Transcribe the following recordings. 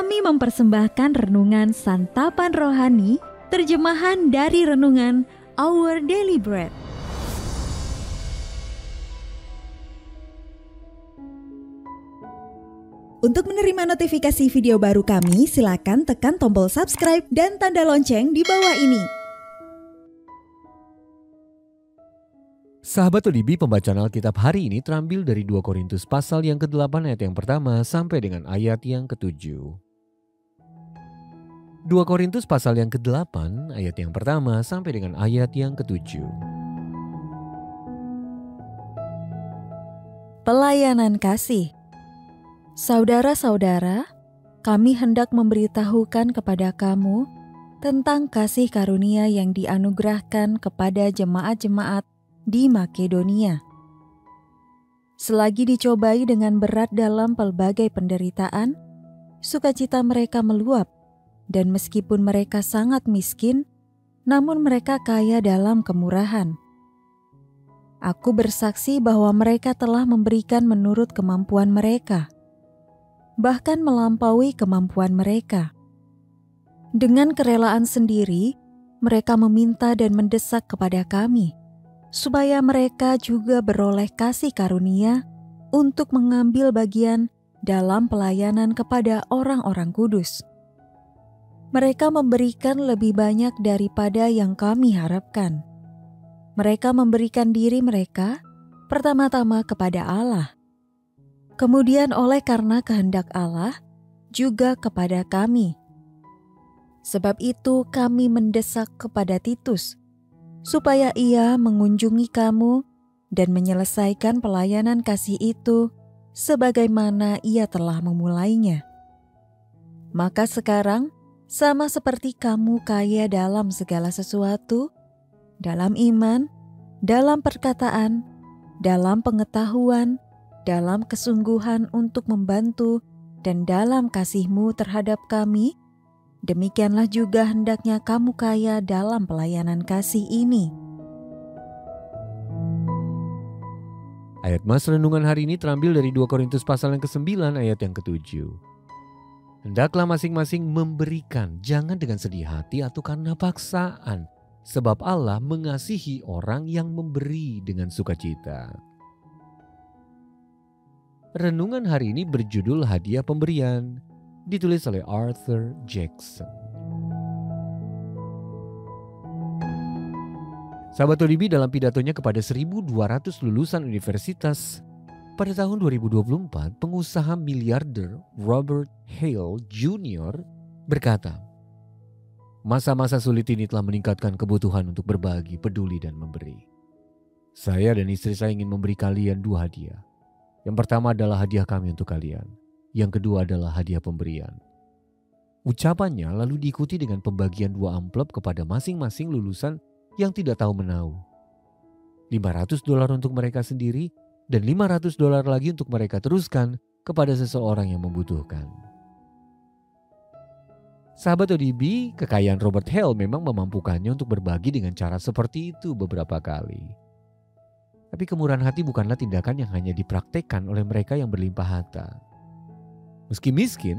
kami mempersembahkan renungan Santapan Rohani, terjemahan dari renungan Our Daily Bread. Untuk menerima notifikasi video baru kami, silakan tekan tombol subscribe dan tanda lonceng di bawah ini. Sahabat ODB, pembacaan Alkitab hari ini terambil dari 2 Korintus pasal yang ke-8 ayat yang pertama sampai dengan ayat yang ke-7. 2 Korintus pasal yang ke-8 ayat yang pertama sampai dengan ayat yang ke-7. Pelayanan kasih. Saudara-saudara, kami hendak memberitahukan kepada kamu tentang kasih karunia yang dianugerahkan kepada jemaat-jemaat di Makedonia. Selagi dicobai dengan berat dalam pelbagai penderitaan, sukacita mereka meluap, dan meskipun mereka sangat miskin, namun mereka kaya dalam kemurahan. Aku bersaksi bahwa mereka telah memberikan menurut kemampuan mereka, bahkan melampaui kemampuan mereka. Dengan kerelaan sendiri, mereka meminta dan mendesak kepada kami, supaya mereka juga beroleh kasih karunia untuk mengambil bagian dalam pelayanan kepada orang-orang kudus. Mereka memberikan lebih banyak daripada yang kami harapkan. Mereka memberikan diri mereka pertama-tama kepada Allah, kemudian oleh karena kehendak Allah juga kepada kami. Sebab itu kami mendesak kepada Titus, supaya ia mengunjungi kamu dan menyelesaikan pelayanan kasih itu sebagaimana ia telah memulainya. Maka sekarang, sama seperti kamu kaya dalam segala sesuatu, dalam iman, dalam perkataan, dalam pengetahuan, dalam kesungguhan untuk membantu, dan dalam kasihmu terhadap kami, demikianlah juga hendaknya kamu kaya dalam pelayanan kasih ini. Ayat mas renungan hari ini terambil dari 2 Korintus pasal yang ke-9 ayat yang ke-7. Hendaklah masing-masing memberikan, jangan dengan sedih hati atau karena paksaan, sebab Allah mengasihi orang yang memberi dengan sukacita. Renungan hari ini berjudul Hadiah Pemberian, ditulis oleh Arthur Jackson. Sahabat ODB, dalam pidatonya kepada 1.200 lulusan universitas pada tahun 2024, pengusaha miliarder Robert Hale Jr. berkata, "Masa-masa sulit ini telah meningkatkan kebutuhan untuk berbagi, peduli, dan memberi. Saya dan istri saya ingin memberi kalian 2 hadiah. Yang pertama adalah hadiah kami untuk kalian. Yang kedua adalah hadiah pemberian." Ucapannya lalu diikuti dengan pembagian 2 amplop kepada masing-masing lulusan yang tidak tahu menahu. $500 untuk mereka sendiri dan $500 lagi untuk mereka teruskan kepada seseorang yang membutuhkan. Sahabat ODB, kekayaan Robert Hale memang memampukannya untuk berbagi dengan cara seperti itu beberapa kali. Tapi kemurahan hati bukanlah tindakan yang hanya dipraktekkan oleh mereka yang berlimpah harta. Meski miskin,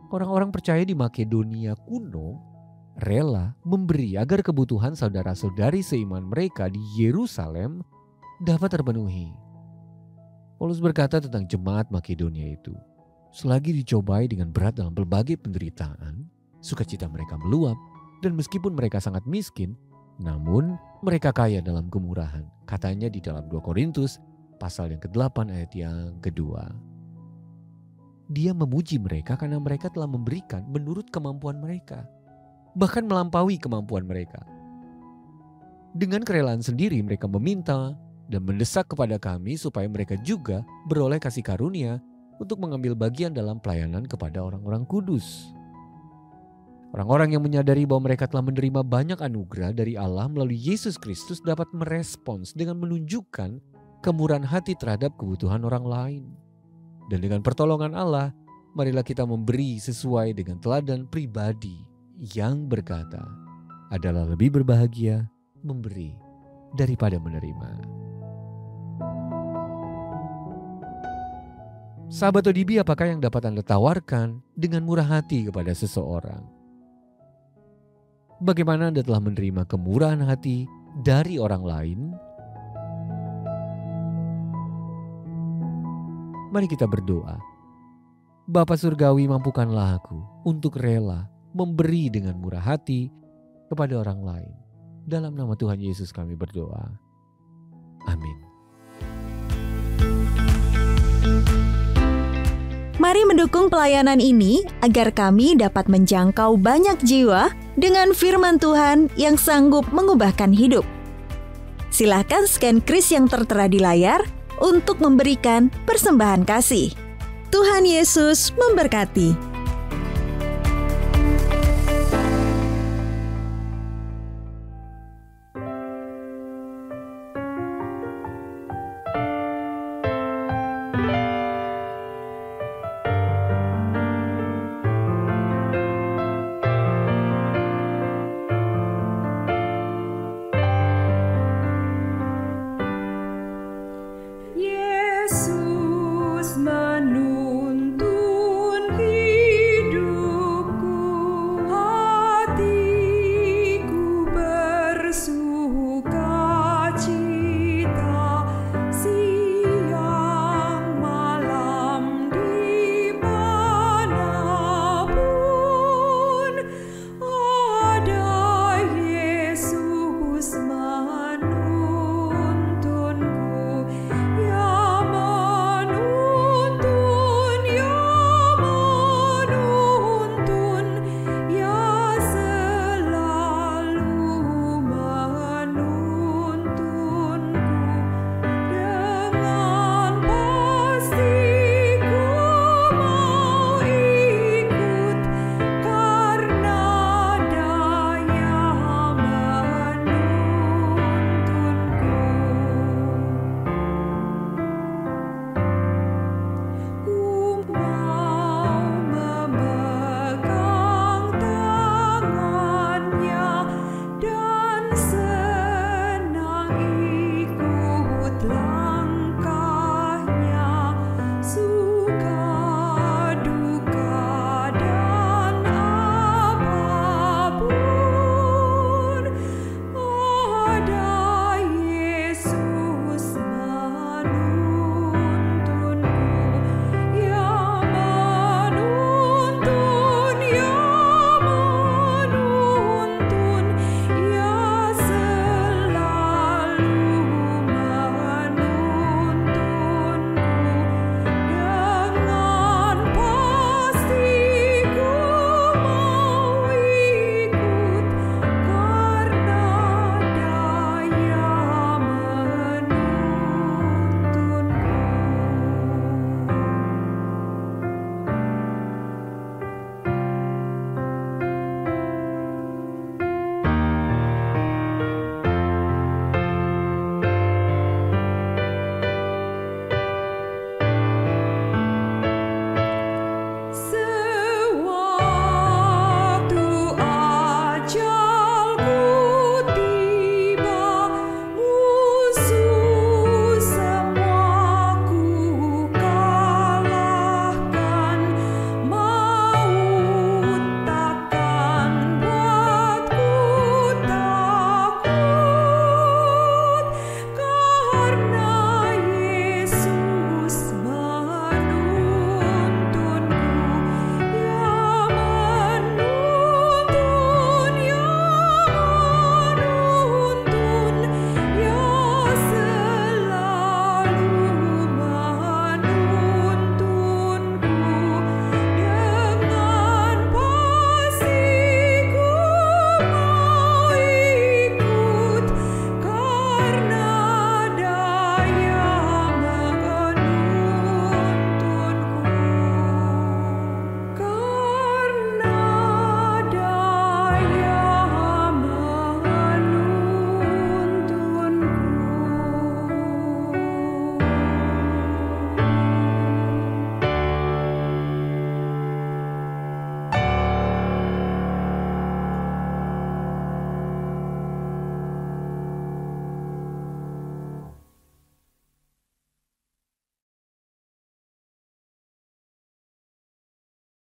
orang-orang percaya di Makedonia kuno rela memberi agar kebutuhan saudara-saudari seiman mereka di Yerusalem dapat terpenuhi. Paulus berkata tentang jemaat Makedonia itu, selagi dicobai dengan berat dalam berbagai penderitaan, sukacita mereka meluap, dan meskipun mereka sangat miskin, namun mereka kaya dalam kemurahan. Katanya di dalam 2 Korintus pasal yang ke-8 ayat yang kedua. Dia memuji mereka karena mereka telah memberikan menurut kemampuan mereka, bahkan melampaui kemampuan mereka. Dengan kerelaan sendiri mereka meminta dan mendesak kepada kami supaya mereka juga beroleh kasih karunia untuk mengambil bagian dalam pelayanan kepada orang-orang kudus. Orang-orang yang menyadari bahwa mereka telah menerima banyak anugerah dari Allah melalui Yesus Kristus dapat merespons dengan menunjukkan kemurahan hati terhadap kebutuhan orang lain. Dan dengan pertolongan Allah, marilah kita memberi sesuai dengan teladan pribadi yang berkata, adalah lebih berbahagia memberi daripada menerima. Sahabat ODB, apakah yang dapat Anda tawarkan dengan murah hati kepada seseorang? Bagaimana Anda telah menerima kemurahan hati dari orang lain? Mari kita berdoa. Bapa Surgawi, mampukanlah aku untuk rela memberi dengan murah hati kepada orang lain. Dalam nama Tuhan Yesus kami berdoa. Amin. Mari mendukung pelayanan ini agar kami dapat menjangkau banyak jiwa dengan firman Tuhan yang sanggup mengubahkan hidup. Silahkan scan kris yang tertera di layar untuk memberikan persembahan kasih. Tuhan Yesus memberkati.